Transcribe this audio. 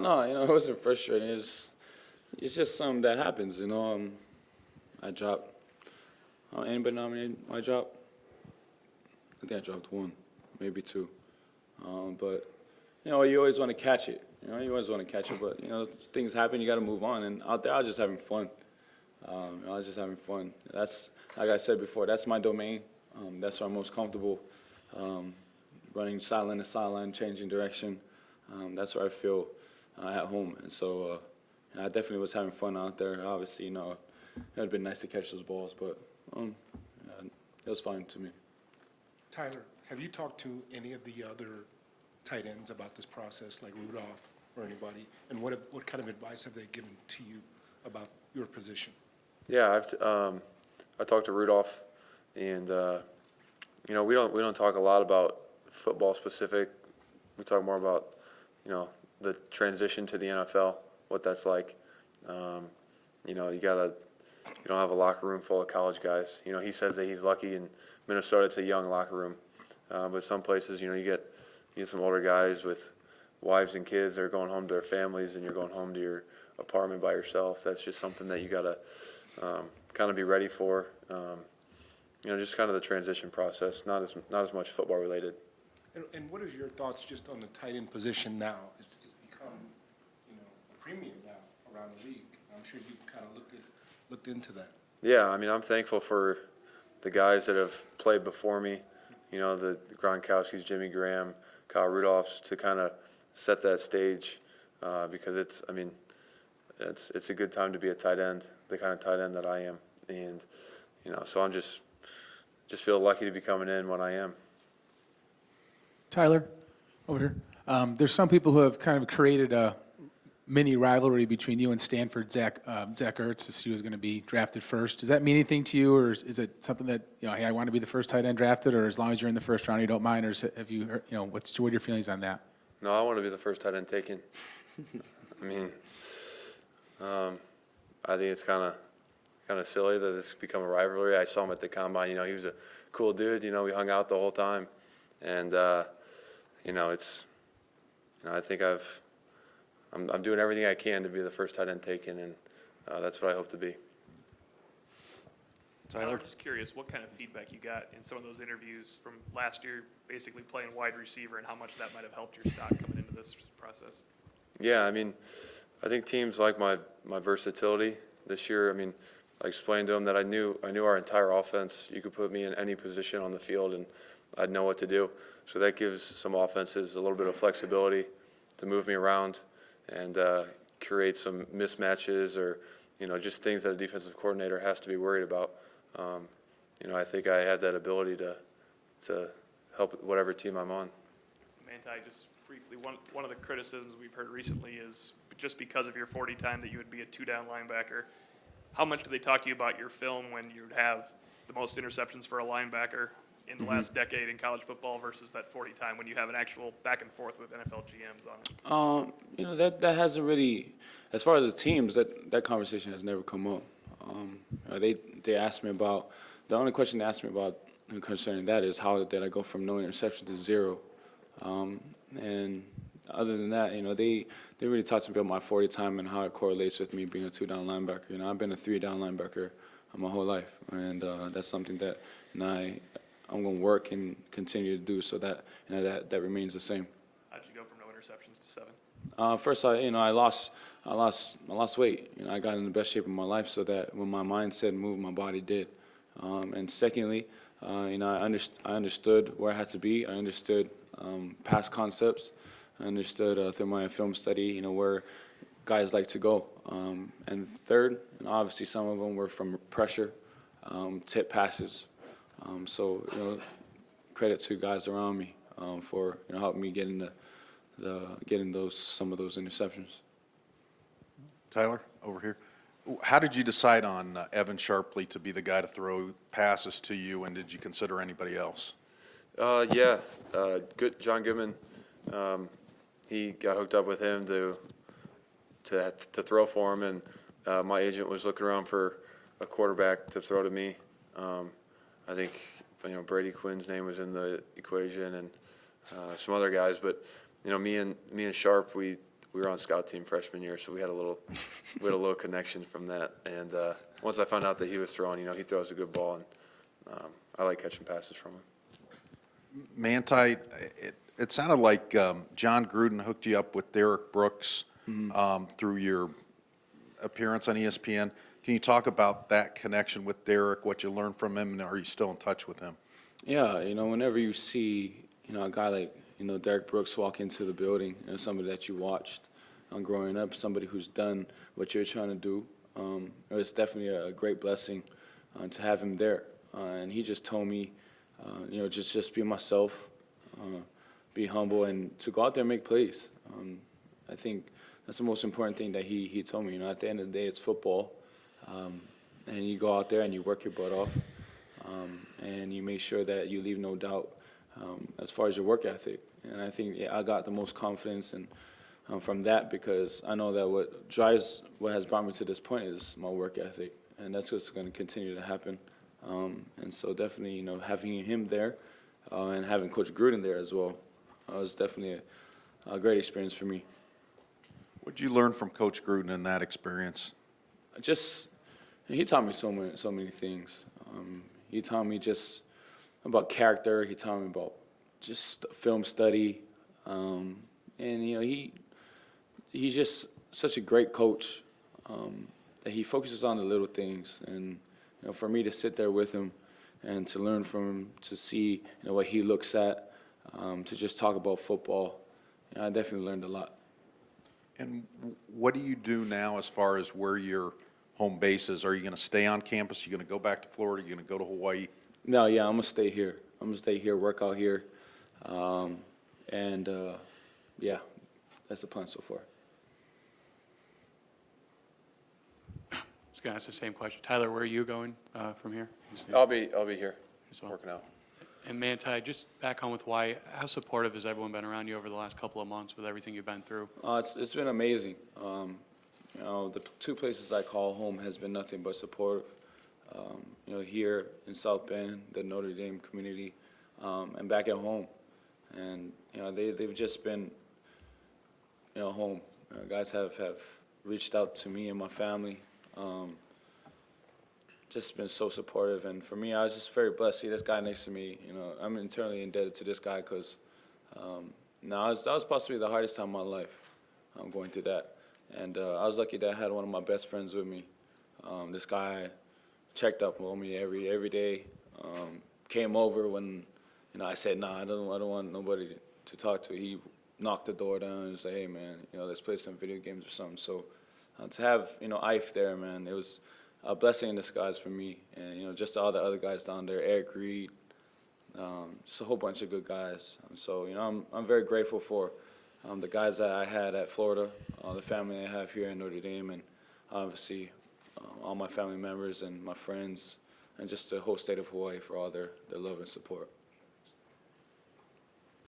No, it wasn't frustrating. It's just something that happens, I dropped. Anybody nominated my drop? I think I dropped one, maybe two. But you always want to catch it. You always want to catch it. But things happen. You got to move on. And out there, I was just having fun. I was just having fun. That's like I said before. That's my domain. That's where I'm most comfortable. Running sideline to sideline, changing direction. That's where I feel at home. And so I definitely was having fun out there. Obviously, it would have been nice to catch those balls, but it was fine to me. Tyler, have you talked to any of the other tight ends about this process, like Rudolph or anybody? And what kind of advice have they given to you about your position? Yeah, I talked to Rudolph, and we don't talk a lot about football specific. We talk more about the transition to the NFL, what that's like. You don't have a locker room full of college guys. He says that he's lucky in Minnesota. It's a young locker room, but some places, you get some older guys with wives and kids. They're going home to their families, and you're going home to your apartment by yourself. That's just something that you got to kind of be ready for. Just kind of the transition process, not as much football related. And what are your thoughts just on the tight end position now? It's become a premium now around the league. I'm sure you've kind of looked into that. Yeah, I'm thankful for the guys that have played before me, the Gronkowskis, Jimmy Graham, Kyle Rudolphs, to kind of set that stage because it's a good time to be a tight end, the kind of tight end that I am. And, so I'm just feel lucky to be coming in when I am. Tyler, over here. There's some people who have kind of created a mini rivalry between you and Stanford, Zach Ertz, to see who's going to be drafted first. Does that mean anything to you, or is it something that, hey, I want to be the first tight end drafted, or as long as you're in the first round, you don't mind, or have you heard, what are your feelings on that? No, I want to be the first tight end taken. I think it's kind of silly that this become a rivalry. I saw him at the combine. He was a cool dude. We hung out the whole time, and I think I'm doing everything I can to be the first tight end taken, and that's what I hope to be. Tyler, I'm just curious what kind of feedback you got in some of those interviews from last year, basically playing wide receiver, and how much that might have helped your stock coming into this process. Yeah, I think teams like my versatility this year. I explained to them that I knew our entire offense. You could put me in any position on the field, and I'd know what to do. So that gives some offenses a little bit of flexibility to move me around and create some mismatches or just things that a defensive coordinator has to be worried about. I think I have that ability to help whatever team I'm on. Mantie, just briefly, one of the criticisms we've heard recently is just because of your 40 time that you would be a two-down linebacker. How much do they talk to you about your film when you have the most interceptions for a linebacker in the last decade in college football versus that 40 time when you have an actual back and forth with NFL GMs on it? That hasn't really, as far as the teams, that conversation has never come up. They asked me about, the only question they asked me about concerning that is how did I go from no interception to zero. And other than that, they really talked to me about my 40 time and how it correlates with me being a two-down linebacker. I've been a three-down linebacker my whole life, and that's something that I'm going to work and continue to do so that that remains the same. How did you go from no interceptions to 7? First, I lost weight. I got in the best shape of my life so that when my mindset moved, my body did. And secondly, I understood where I had to be. I understood past concepts. I understood through my film study, where guys like to go. And third, obviously some of them were from pressure, tip passes. So credit to guys around me for helping me getting some of those interceptions. Tyler, over here. How did you decide on Evan Sharpley to be the guy to throw passes to you, and did you consider anybody else? Good. John Goodman. He got hooked up with him to throw for him, and my agent was looking around for a quarterback to throw to me. I think Brady Quinn's name was in the equation, and some other guys. But me and Sharp, we were on scout team freshman year, so we had a little connection from that. And once I found out that he was throwing, he throws a good ball, and I like catching passes from him. Mantie, it sounded like John Gruden hooked you up with Derek Brooks through your appearance on ESPN. Can you talk about that connection with Derek, what you learned from him, and are you still in touch with him? Yeah, whenever you see, a guy like, Derek Brooks walk into the building, somebody that you watched growing up, somebody who's done what you're trying to do, it's definitely a great blessing to have him there. And he just told me, just be myself, be humble, and to go out there and make plays. I think that's the most important thing that he told me. At the end of the day, it's football, and you go out there and you work your butt off, and you make sure that you leave no doubt as far as your work ethic. And I think I got the most confidence and from that, because I know that what has brought me to this point is my work ethic, and that's what's going to continue to happen. And so definitely, having him there and having Coach Gruden there as well was definitely a great experience for me. What did you learn from Coach Gruden in that experience? He taught me so many things. He taught me just about character. He taught me about just film study, and he's just such a great coach that he focuses on the little things. And for me to sit there with him and to learn from him, to see what he looks at, to just talk about football, I definitely learned a lot. And what do you do now as far as where your home base is? Are you going to stay on campus? Are you going to go back to Florida? Are you going to go to Hawaii? No, yeah, I'm going to stay here. I'm going to stay here, work out here. Yeah, that's the plan so far. I was going to ask the same question. Tyler, where are you going from here? I'll be here As well. working out. And Mantie, just back home with Hawaii, how supportive has everyone been around you over the last couple of months with everything you've been through? It's been amazing. The two places I call home has been nothing but supportive. Here in South Bend, the Notre Dame community, and back at home. And, they've just been, home. Guys have reached out to me and my family. Just been so supportive, and for me, I was just very blessed. See this guy next to me, I'm internally indebted to this guy, because that was possibly the hardest time of my life. I'm going through that, and I was lucky that I had one of my best friends with me. This guy checked up on me every day. Came over when I said, "Nah, I don't want nobody to talk to." He knocked the door down and said, "Hey man, let's play some video games or something." So to have Eifert there, man, it was a blessing in disguise for me, and just all the other guys down there, Eric Reed, just a whole bunch of good guys. So I'm very grateful for the guys that I had at Florida, the family I have here in Notre Dame, and obviously all my family members and my friends, and just the whole state of Hawaii for all their love and support.